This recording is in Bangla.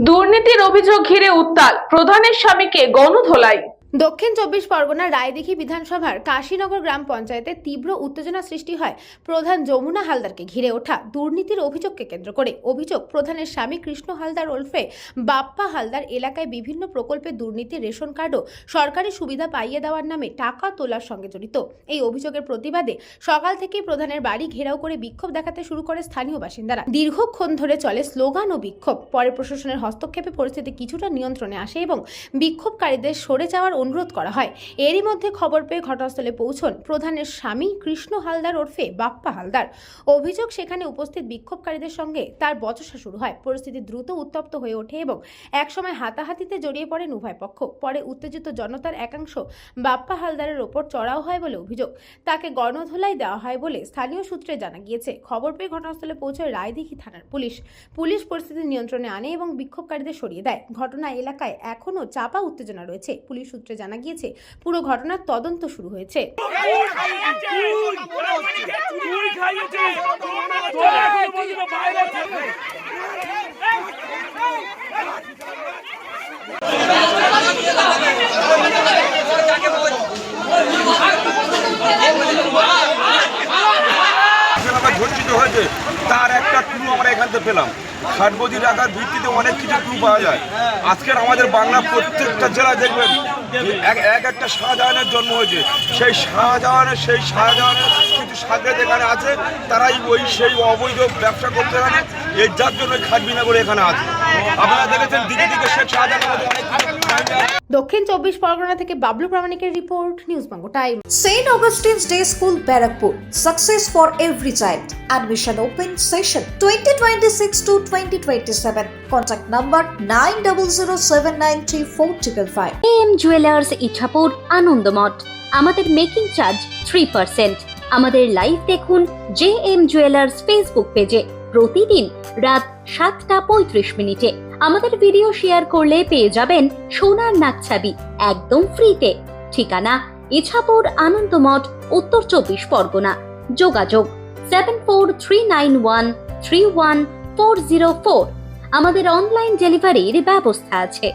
দুর্নীতির অভিযোগ ঘিরে উত্তাল, প্রধানের স্বামীকে গণধোলাই। দক্ষিণ 24 পরগনার রায়দিঘি বিধানসভার কাশীনগর গ্রাম পঞ্চায়েতে তীব্র উত্তেজনা সৃষ্টি হয় প্রধান যমুনা হালদারকে ঘিরে ওঠা দুর্নীতির অভিযোগকে কেন্দ্র করে। অভিযোগ, প্রধানের স্বামী কৃষ্ণ হালদার ওরফে বাপ্পা হালদার এলাকায় বিভিন্ন প্রকল্পে দুর্নীতি, রেশন কার্ড ও সরকারি সুবিধা পাইয়ে দেওয়ার নামে টাকা তোলার সঙ্গে জড়িত। এই অভিযোগের প্রতিবাদে সকাল থেকেই প্রধানের বাড়ি ঘেরাও করে বিক্ষোভ দেখাতে শুরু করে স্থানীয় বাসিন্দারা। দীর্ঘক্ষণ ধরে চলে স্লোগান ও বিক্ষোভ। পরে প্রশাসনের হস্তক্ষেপে পরিস্থিতি কিছুটা নিয়ন্ত্রণে আসে এবং বিক্ষোভকারীদের সরে যাওয়ার অনুরোধ করা হয়। এরই মধ্যে খবর পেয়ে ঘটনাস্থলে পৌঁছন প্রধানের স্বামী কৃষ্ণ হালদার ওরফে বাপ্পা হালদার। অভিযোগ, সেখানে উপস্থিত বিক্ষোভকারীদের সঙ্গে তার বচসা শুরু হয়। পরিস্থিতি দ্রুত উত্তপ্ত হয়ে ওঠে এবং একসময় হাতাহাতিতে জড়িয়ে পড়েন উভয় পক্ষ। পরে উত্তেজিত জনতার একাংশ বাপ্পা হালদারের ওপর চড়াও হয় বলে অভিযোগ। তাকে গণধোলাই দেওয়া হয় বলে স্থানীয় সূত্রে জানা গিয়েছে। খবর পেয়ে ঘটনাস্থলে পৌঁছয় রায়দিঘি থানার পুলিশ পরিস্থিতি নিয়ন্ত্রণে আনে এবং বিক্ষোভকারীদের সরিয়ে দেয়। ঘটনা এলাকায় এখনও চাপা উত্তেজনা রয়েছে। পুলিশ সূত্রে জানা গিয়েছে পুরো ঘটনার তদন্ত শুরু হয়েছে। ধর্ষিত হয়েছে তার একটা ক্লু আমরা এখান থেকে পেলাম। খাটবদি রাখার ভিত্তিতে অনেক কিছু ক্লু পাওয়া যায়। আজকের আমাদের বাংলা প্রত্যেকটা জেলায় দেখবেন একটা শাহজাহানের জন্ম হয়েছে। সেই শাহজাহানের কিছু সাথে যেখানে আছে তারাই সেই অবৈধ ব্যবসা করতে জানে। এই যার জন্য খাটবিনগর এখানে আছে। আপনারা দেখেছেন দিকে দিকে শেখ শাহজাহানের দক্ষিণ 24 পরগনা থেকে বাবলু প্রামাণিকের report, news Bangla time. St. Augustine's Day School, Barakpur. Success for every child. Admission open session 2026 to 2027. Contact number 9007934555. AM jewellers Ichhapur, Anandamath. আমাদের মেকিং চার্জ 3%। আমাদের লাইভ দেখুন JM জুয়েলার্স ফেসবুক পেজে প্রতিদিন রাত 7:35 আমাদের ভিডিও শেয়ার করলে পেয়ে যাবেন সোনার নাকছাবি একদম ফ্রিতে। ঠিকানা ইছাপুর, আনন্দমঠ, উত্তর 24 পরগনা। যোগাযোগ 7439131404। আমাদের অনলাইন ডেলিভারির ব্যবস্থা আছে।